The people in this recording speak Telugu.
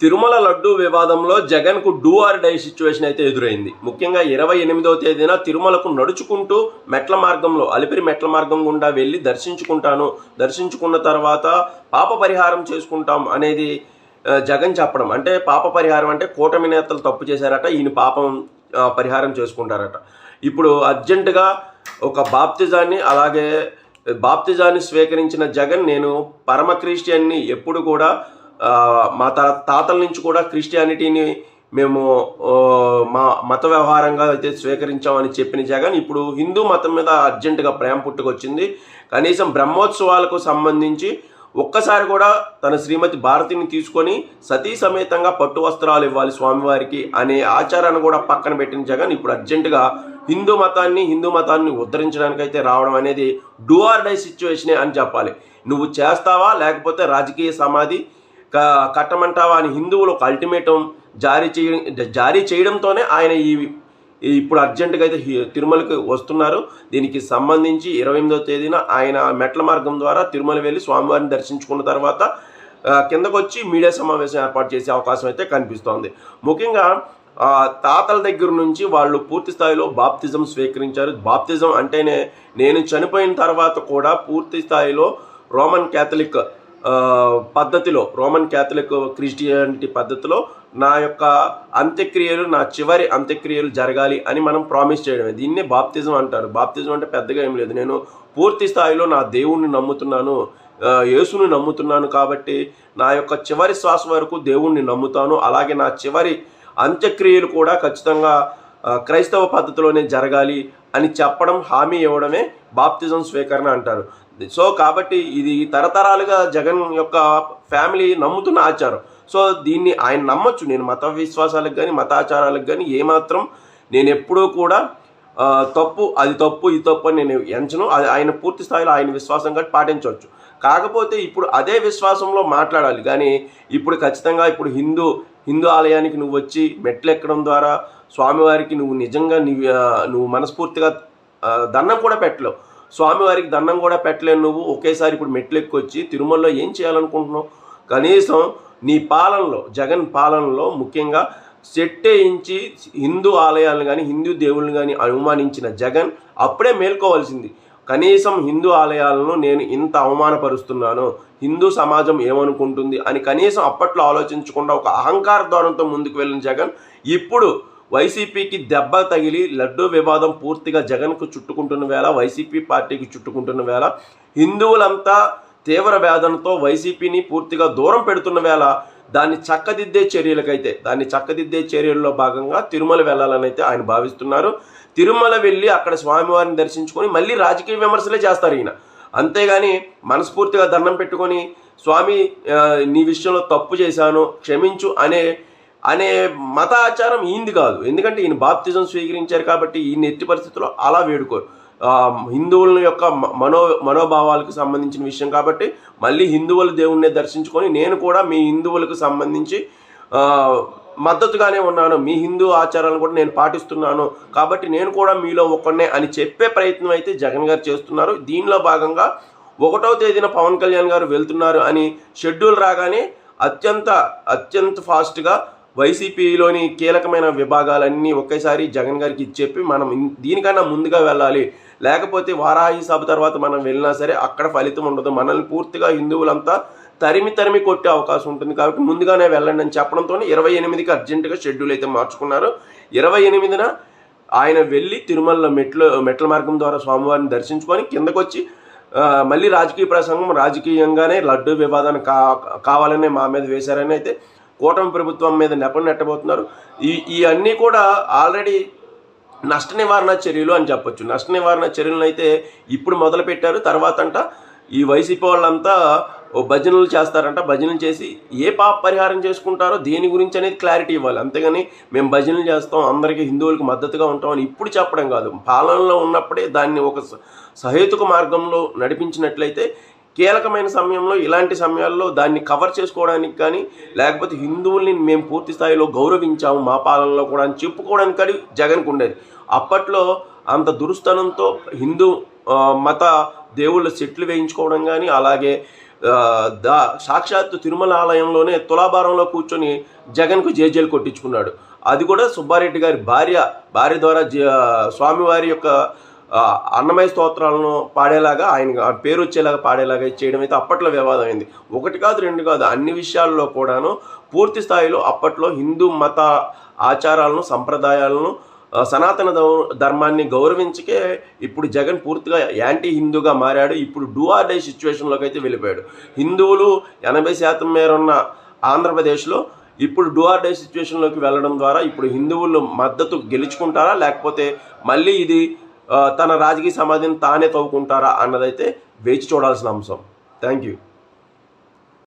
తిరుమల లడ్డూ వివాదంలో జగన్కు డూ ఆర్ డై సిచ్యువేషన్ అయితే ఎదురైంది. ముఖ్యంగా 28వ తేదీన తిరుమలకు నడుచుకుంటూ మెట్ల మార్గంలో అలిపిరి మెట్ల మార్గం గుండా వెళ్ళి దర్శించుకున్న తర్వాత పాప పరిహారం చేసుకుంటాం అనేది జగన్ చెప్పడం. అంటే పాప పరిహారం అంటే కూటమి నేతలు తప్పు చేశారట, ఈయన పాపం పరిహారం చేసుకుంటారట. ఇప్పుడు అర్జెంటుగా ఒక బాప్తిజాన్ని స్వీకరించిన జగన్, నేను పరమ క్రిస్టియన్ని, ఎప్పుడు కూడా మా తాతల నుంచి కూడా క్రిస్టియానిటీని మేము మా మత వ్యవహారంగా అయితే స్వీకరించామని చెప్పిన జగన్ ఇప్పుడు హిందూ మతం మీద అర్జెంటుగా ప్రేమ పుట్టుకొచ్చింది. కనీసం బ్రహ్మోత్సవాలకు సంబంధించి ఒక్కసారి కూడా తన శ్రీమతి భారతిని తీసుకొని సతీ సమేతంగా పట్టు వస్త్రాలు ఇవ్వాలి స్వామివారికి అనే ఆచారాన్ని కూడా పక్కన పెట్టిన జగన్ ఇప్పుడు అర్జెంటుగా హిందూ మతాన్ని ఉద్ధరించడానికైతే రావడం అనేది డూ ఆర్ డై సిచ్యువేషనే అని చెప్పాలి. నువ్వు చేస్తావా లేకపోతే రాజకీయ సమాధి కట్టమంటావా అని హిందువులు ఒక అల్టిమేటం జారీ చేయడంతోనే ఆయన ఇప్పుడు అర్జెంటుగా అయితే తిరుమలకి వస్తున్నారు. దీనికి సంబంధించి 28వ తేదీన ఆయన మెట్ల మార్గం ద్వారా తిరుమల వెళ్ళి స్వామివారిని దర్శించుకున్న తర్వాత కిందకు వచ్చి మీడియా సమావేశం ఏర్పాటు చేసే అవకాశం అయితే కనిపిస్తోంది. ముఖ్యంగా తాతల దగ్గర నుంచి వాళ్ళు పూర్తి స్థాయిలో బాప్తిజం స్వీకరించారు. బాప్తిజం అంటేనే నేను చనిపోయిన తర్వాత కూడా పూర్తి స్థాయిలో రోమన్ క్యాథలిక్ క్రిస్టియానిటీ పద్ధతిలో నా యొక్క నా చివరి అంత్యక్రియలు జరగాలి అని మనం ప్రామిస్ చేయడమే దీన్నే బాప్తిజం అంటారు. బాప్తిజం అంటే పెద్దగా ఏం లేదు, నేను పూర్తి స్థాయిలో నా దేవుణ్ణి నమ్ముతున్నాను, యేసుని నమ్ముతున్నాను, కాబట్టి నా యొక్క చివరి శ్వాస వరకు దేవుణ్ణి నమ్ముతాను, అలాగే నా చివరి అంత్యక్రియలు కూడా ఖచ్చితంగా క్రైస్తవ పద్ధతిలోనే జరగాలి అని చెప్పడం, హామీ ఇవ్వడమే బాప్తిజం స్వీకరణ అంటారు. సో కాబట్టి ఇది తరతరాలుగా జగన్ యొక్క ఫ్యామిలీ నమ్ముతున్న ఆచారం. సో దీన్ని ఆయన నమ్మొచ్చు. నేను మత విశ్వాసాలకు కానీ మతాచారాలకు కానీ ఏమాత్రం నేను ఎప్పుడూ కూడా ఇది తప్పు అని నేను ఎంచను. అది ఆయన పూర్తి స్థాయిలో ఆయన విశ్వాసం కానీ పాటించవచ్చు. కాకపోతే ఇప్పుడు అదే విశ్వాసంలో మాట్లాడాలి. కానీ ఇప్పుడు ఖచ్చితంగా ఇప్పుడు హిందూ ఆలయానికి నువ్వు వచ్చి మెట్లు ఎక్కడం ద్వారా స్వామివారికి నువ్వు నిజంగా నువ్వు మనస్ఫూర్తిగా దండం కూడా పెట్టలేవు, స్వామివారికి దండం కూడా పెట్టలేను. నువ్వు ఒకేసారి ఇప్పుడు మెట్లు ఎక్కొచ్చి తిరుమలలో ఏం చేయాలనుకుంటున్నావు? కనీసం నీ పాలనలో, జగన్ పాలనలో ముఖ్యంగా సెట్టేయించి హిందూ ఆలయాలను కానీ హిందూ దేవుళ్ళని కానీ అవమానించిన జగన్ అప్పుడే మేల్కోవాల్సింది. కనీసం హిందూ ఆలయాలను నేను ఇంత అవమానపరుస్తున్నాను, హిందూ సమాజం ఏమనుకుంటుంది అని కనీసం అప్పట్లో ఆలోచించకుండా ఒక అహంకార ధోరణితో ముందుకు వెళ్ళిన జగన్ ఇప్పుడు వైసీపీకి దెబ్బ తగిలి లడ్డూ వివాదం పూర్తిగా జగన్కు చుట్టుకుంటున్న వేళ, వైసీపీ పార్టీకి చుట్టుకుంటున్న వేళ, హిందువులంతా తీవ్ర వేదనతో వైసీపీని పూర్తిగా దూరం పెడుతున్న వేళ దాన్ని చక్కదిద్దే చర్యల్లో భాగంగా తిరుమల వెళ్ళాలని అయితే ఆయన భావిస్తున్నారు. తిరుమల వెళ్ళి అక్కడ స్వామివారిని దర్శించుకొని మళ్ళీ రాజకీయ విమర్శలే చేస్తారు ఈయన. అంతేగాని మనస్ఫూర్తిగా దండం పెట్టుకొని స్వామి నీ విషయంలో తప్పు చేశాను క్షమించు అనే మత ఆచారం ఈయనది కాదు. ఎందుకంటే ఈయన బాప్తిజం స్వీకరించారు కాబట్టి ఈయన ఎట్టి పరిస్థితుల్లో అలా వేడుకోరు. హిందువుల యొక్క మనోభావాలకు సంబంధించిన విషయం కాబట్టి మళ్ళీ హిందువుల దేవుణ్ణి దర్శించుకొని నేను కూడా మీ హిందువులకు సంబంధించి మద్దతుగానే ఉన్నాను, మీ హిందూ ఆచారాలను కూడా నేను పాటిస్తున్నాను, కాబట్టి నేను కూడా మీలో ఒకనే అని చెప్పే ప్రయత్నం అయితే జగన్ గారు చేస్తున్నారు. దీనిలో భాగంగా 1వ తేదీన పవన్ కళ్యాణ్ గారు వెళ్తున్నారు అని షెడ్యూల్ రాగానే అత్యంత ఫాస్ట్గా వైసీపీలోని కీలకమైన విభాగాలన్నీ ఒకేసారి జగన్ గారికి ఇచ్చెప్పి మనం దీనికన్నా ముందుగా వెళ్ళాలి, లేకపోతే వారాహి సభ తర్వాత మనం వెళ్ళినా సరే అక్కడ ఫలితం ఉండదు, మనల్ని పూర్తిగా హిందువులంతా తరిమి కొట్టే అవకాశం ఉంటుంది, కాబట్టి ముందుగానే వెళ్ళండి అని చెప్పడంతో 28కి అర్జెంటుగా షెడ్యూల్ అయితే మార్చుకున్నారు. 28న ఆయన వెళ్ళి తిరుమలలో మెట్ల మార్గం ద్వారా స్వామివారిని దర్శించుకొని కిందకు వచ్చి మళ్ళీ రాజకీయంగానే లడ్డూ వివాదాన్ని కావాలనే మా మీద వేశారని అయితే కూటమి ప్రభుత్వం మీద నెట్టబోతున్నారు. ఇవన్నీ కూడా ఆల్రెడీ నష్ట నివారణ చర్యలు అని చెప్పొచ్చు. నష్ట నివారణ చర్యలను అయితే ఇప్పుడు మొదలుపెట్టారు. తర్వాత ఈ వైసీపీ వాళ్ళంతా భజనలు చేస్తారంట, భజనలు చేసి ఏ పాప పరిహారం చేసుకుంటారో దేని గురించి అనేది క్లారిటీ ఇవ్వాలి. అంతేగాని మేము భజనలు చేస్తాం, అందరికీ హిందువులకు మద్దతుగా ఉంటామని ఇప్పుడు చెప్పడం కాదు. పాలనలో ఉన్నప్పుడే దాన్ని ఒక సహేతుక మార్గంలో నడిపించినట్లయితే కీలకమైన సమయంలో, ఇలాంటి సమయాల్లో దాన్ని కవర్ చేసుకోవడానికి కానీ లేకపోతే హిందువుల్ని మేము పూర్తి స్థాయిలో గౌరవించాము మా పాలనలో కూడా అని చెప్పుకోవడానికి కానీ జగన్కు ఉండేది. అప్పట్లో అంత దురుస్తనంతో హిందూ మత దేవుళ్ళ సెట్లు వేయించుకోవడం కానీ అలాగే సాక్షాత్తు తిరుమల ఆలయంలోనే తులాభారంలో కూర్చొని జగన్కు జేజేలు కొట్టించుకున్నాడు. అది కూడా సుబ్బారెడ్డి గారి భార్య ద్వారా స్వామివారి యొక్క అన్నమయ స్తోత్రాలను పాడేలాగా, ఆయన పేరు వచ్చేలాగా పాడేలాగా చేయడం అయితే అప్పట్లో వివాదం అయింది. ఒకటి కాదు, రెండు కాదు, అన్ని విషయాల్లో కూడాను పూర్తి స్థాయిలో అప్పట్లో హిందూ మత ఆచారాలను, సంప్రదాయాలను, సనాతన ధర్మాన్ని గౌరవించకే ఇప్పుడు జగన్ పూర్తిగా యాంటీ హిందూగా మారాడు. ఇప్పుడు డూ ఆర్ డై సిచ్యువేషన్లోకి అయితే వెళ్ళిపోయాడు. హిందువులు 80% మేర ఉన్న ఆంధ్రప్రదేశ్లో ఇప్పుడు డూ ఆర్ డై సిచ్యువేషన్లోకి వెళ్ళడం ద్వారా ఇప్పుడు హిందువులు మద్దతు గెలుచుకుంటారా, లేకపోతే మళ్ళీ ఇది తన రాజకీయ సమాధిని తానే తవ్వుకుంటారా అన్నదైతే వేచి చూడాల్సిన అంశం. Thank you.